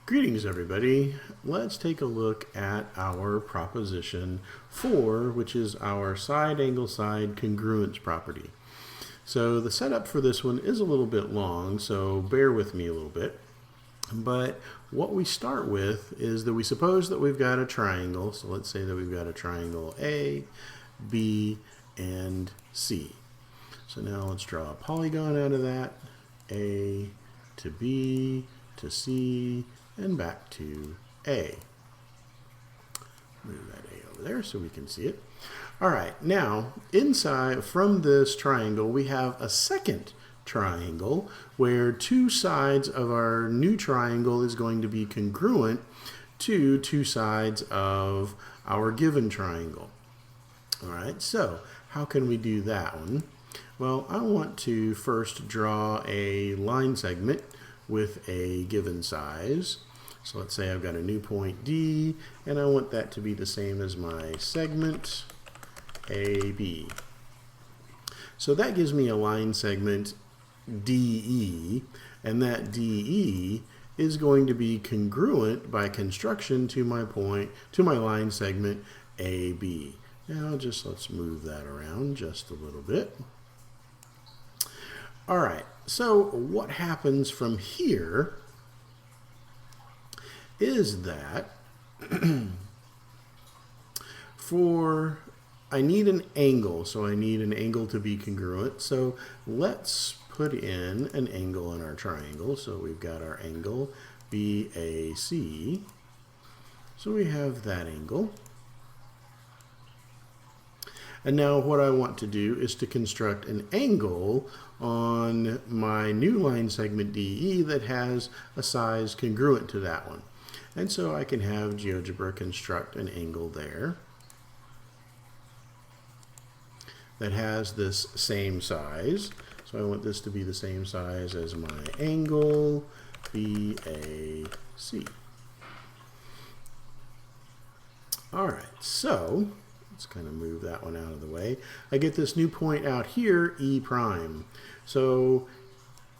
Greetings, everybody. Let's take a look at our proposition 4, which is our side-angle-side congruence property. So the setup for this one is a little bit long, so bear with me a little bit. But what we start with is that we suppose that we've got a triangle. So let's say that we've got a triangle A, B, and C. So now let's draw a polygon out of that. A to B to C and back to A. Move that A over there so we can see it. All right, now inside from this triangle we have a second triangle where two sides of our new triangle is going to be congruent to two sides of our given triangle. All right, so how can we do that one? Well, I want to first draw a line segment with a given size. So let's say I've got a new point D, and I want that to be the same as my segment AB. So that gives me a line segment DE, and that DE is going to be congruent by construction to my line segment AB. Now let's move that around just a little bit. All right, so what happens from here is that I need an angle, so I need an angle to be congruent. So let's put in an angle in our triangle. So we've got our angle BAC. So we have that angle. And now what I want to do is to construct an angle on my new line segment DE that has a size congruent to that one. And so I can have GeoGebra construct an angle there that has this same size. So I want this to be the same size as my angle BAC. All right, so let's kind of move that one out of the way. I get this new point out here, E prime. So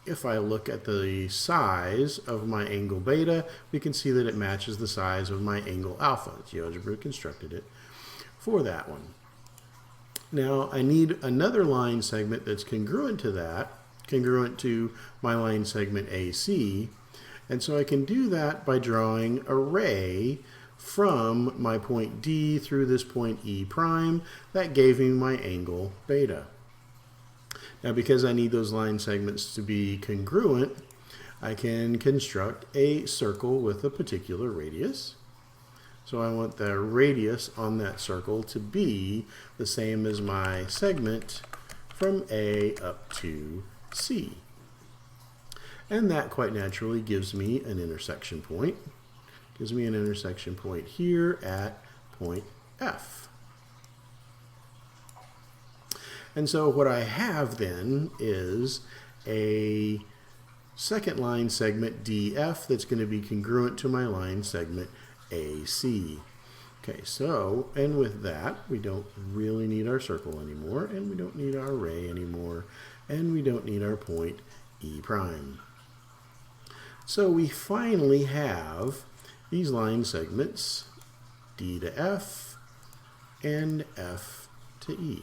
if I look at the size of my angle beta, we can see that it matches the size of my angle alpha. GeoGebra constructed it for that one. Now I need another line segment that's congruent to that, congruent to my line segment AC. And so I can do that by drawing a ray from my point D through this point E prime. That gave me my angle beta. Now because I need those line segments to be congruent, I can construct a circle with a particular radius. So I want the radius on that circle to be the same as my segment from A up to C. And that quite naturally gives me an intersection point. Gives me an intersection point here at point F. And so what I have then is a second line segment DF that's going to be congruent to my line segment AC. Okay, so, and with that, we don't really need our circle anymore, and we don't need our ray anymore, and we don't need our point E prime. So we finally have these line segments, D to F and F to E.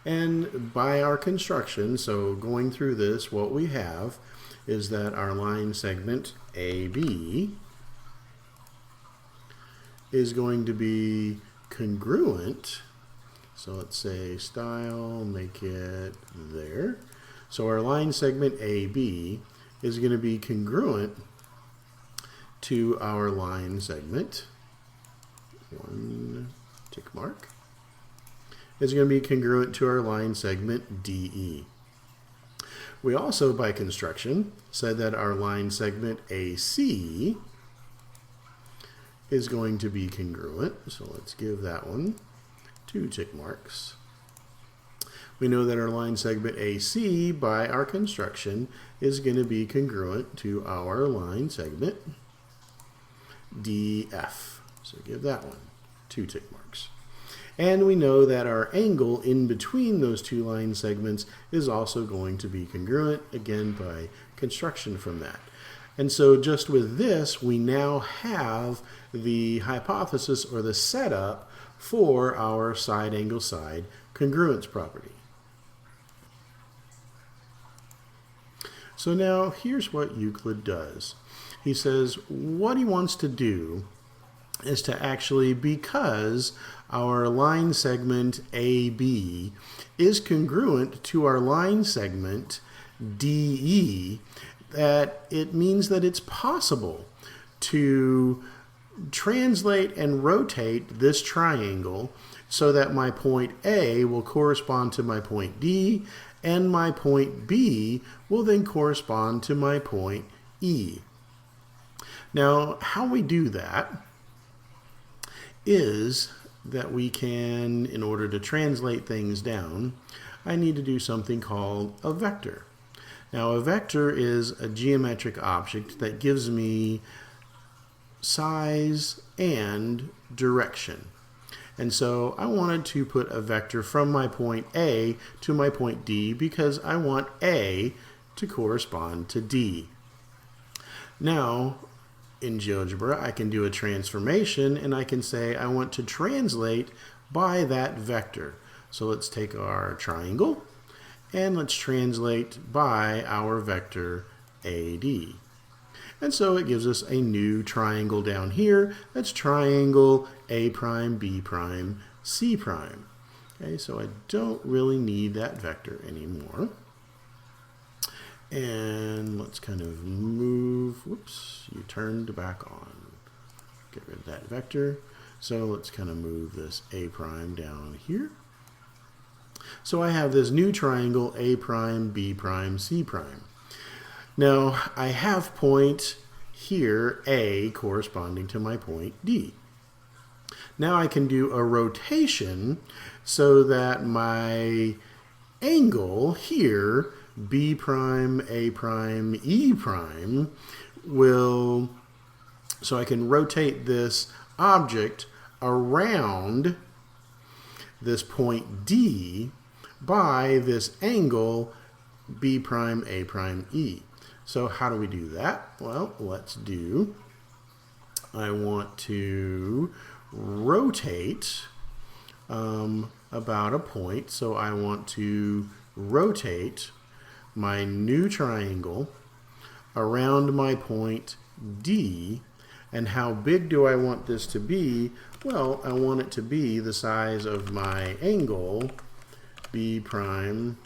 And by our construction, so going through this, what we have is that our line segment AB is going to be congruent. So let's say style, make it there. So our line segment AB is going to be congruent to our line segment, one tick mark, is going to be congruent to our line segment DE. We also, by construction, said that our line segment AC is going to be congruent. So let's give that one 2 tick marks. We know that our line segment AC, by our construction, is going to be congruent to our line segment DF. So give that one 2 tick marks. And we know that our angle in between those two line segments is also going to be congruent, again by construction from that. And so just with this, we now have the hypothesis or the setup for our side-angle-side congruence property. So now here's what Euclid does. He says what he wants to do is to actually, because our line segment AB is congruent to our line segment DE, that it means that it's possible to translate and rotate this triangle so that my point A will correspond to my point D, and my point B will then correspond to my point E. Now, how we do that is that we can, in order to translate things down, I need to do something called a vector. Now, a vector is a geometric object that gives me size and direction. And so I wanted to put a vector from my point A to my point D because I want A to correspond to D. Now, in GeoGebra, I can do a transformation and I can say I want to translate by that vector. So let's take our triangle and let's translate by our vector AD. And so it gives us a new triangle down here. That's triangle A prime, B prime, C prime. Okay, so I don't really need that vector anymore. And let's kind of move, whoops, you turned back on. Get rid of that vector. So let's kind of move this A prime down here. So I have this new triangle A prime, B prime, C prime. Now, I have point here, A, corresponding to my point D. Now I can do a rotation so that my angle here, B prime, A prime, E prime, will, so I can rotate this object around this point D by this angle B prime, A prime, E. So how do we do that? Well, let's do, I want to rotate about a point. So I want to rotate my new triangle around my point D. And how big do I want this to be? Well, I want it to be the size of my angle B prime,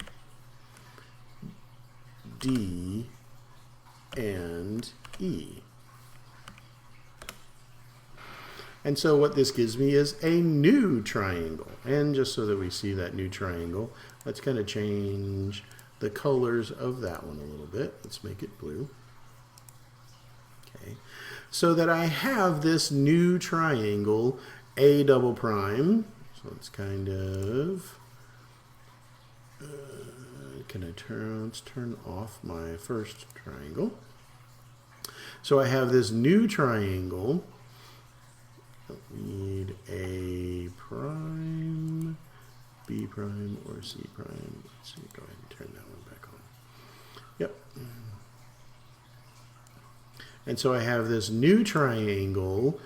D, and E. And so what this gives me is a new triangle. And just so that we see that new triangle, let's kind of change the colors of that one a little bit. Let's make it blue. Okay. So that I have this new triangle, A double prime. So let's kind of, let's turn off my first triangle. So I have this new triangle. We need A prime, B prime, or C prime. Let's see, go ahead and turn that one back on. Yep. And so I have this new triangle,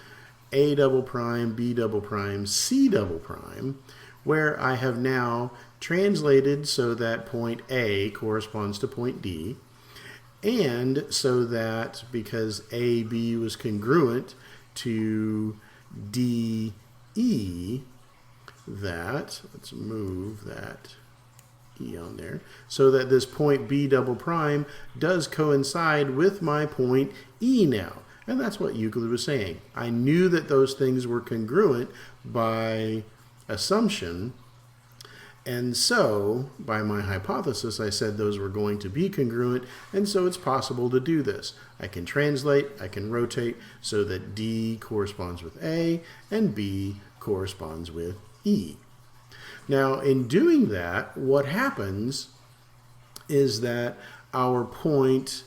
A double prime, B double prime, C double prime, where I have now translated so that point A corresponds to point D, and so that because AB was congruent to DE, that, let's move that E on there, so that this point B double prime does coincide with my point E now. And that's what Euclid was saying. I knew that those things were congruent by assumption, and so by my hypothesis I said those were going to be congruent, and so it's possible to do this. I can translate, I can rotate so that D corresponds with A and B corresponds with E. Now in doing that, what happens is that our point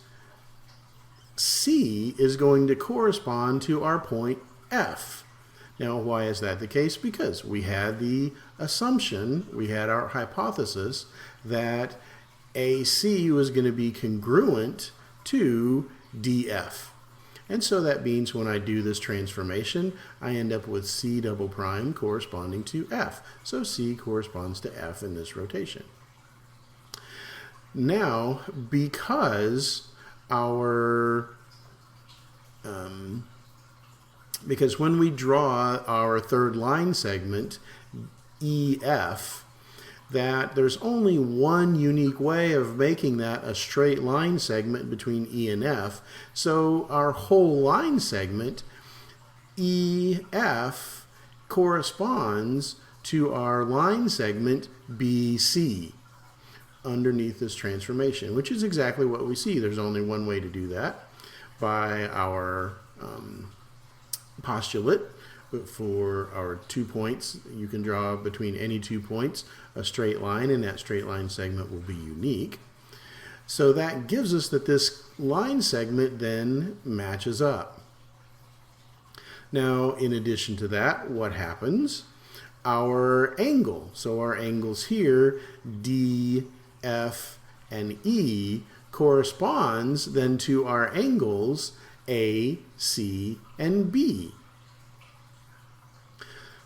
C is going to correspond to our point F. Now, why is that the case? Because we had the assumption, we had our hypothesis that AC was going to be congruent to df. And so that means when I do this transformation, I end up with C double prime corresponding to F. So C corresponds to F in this rotation. Now, because when we draw our third line segment, EF, that there's only one unique way of making that a straight line segment between E and F. So our whole line segment, EF, corresponds to our line segment BC underneath this transformation, which is exactly what we see. There's only one way to do that, by our postulate. For our 2 points, you can draw between any 2 points a straight line, and that straight line segment will be unique. So that gives us that this line segment then matches up. Now, in addition to that, what happens? Our angle, so our angles here, D, F, and E, corresponds then to our angles A, C, and B.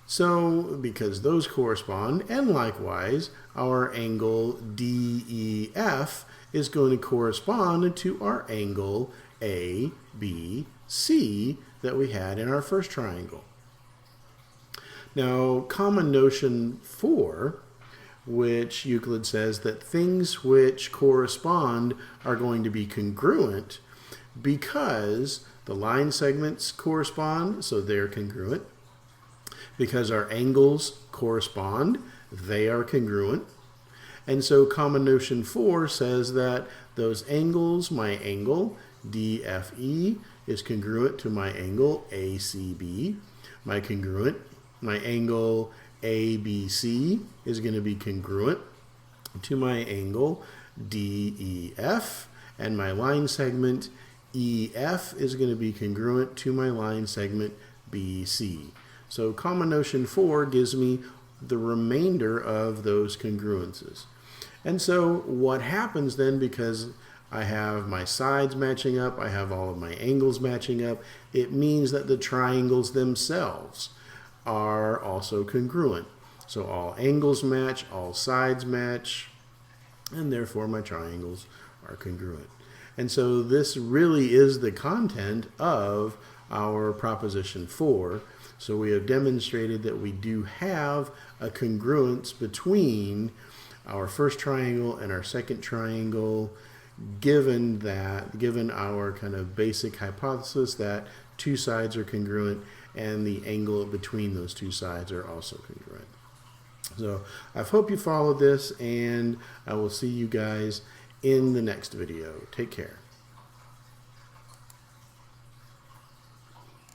So, because those correspond, and likewise, our angle DEF is going to correspond to our angle ABC that we had in our first triangle. Now, common notion 4, which Euclid says that things which correspond are going to be congruent because the line segments correspond, so they're congruent. Because our angles correspond, they are congruent. And so common notion 4 says that those angles, my angle DFE is congruent to my angle ACB. My angle ABC is going to be congruent to my angle DEF, and my line segment EF is going to be congruent to my line segment BC. So common notion 4 gives me the remainder of those congruences. And so what happens then, because I have my sides matching up, I have all of my angles matching up, it means that the triangles themselves are also congruent. So all angles match, all sides match, and therefore my triangles are congruent. And so this really is the content of our proposition 4. So we have demonstrated that we do have a congruence between our first triangle and our second triangle, given our kind of basic hypothesis that two sides are congruent and the angle between those two sides are also congruent. So I hope you followed this, and I will see you guys in the next video. Take care.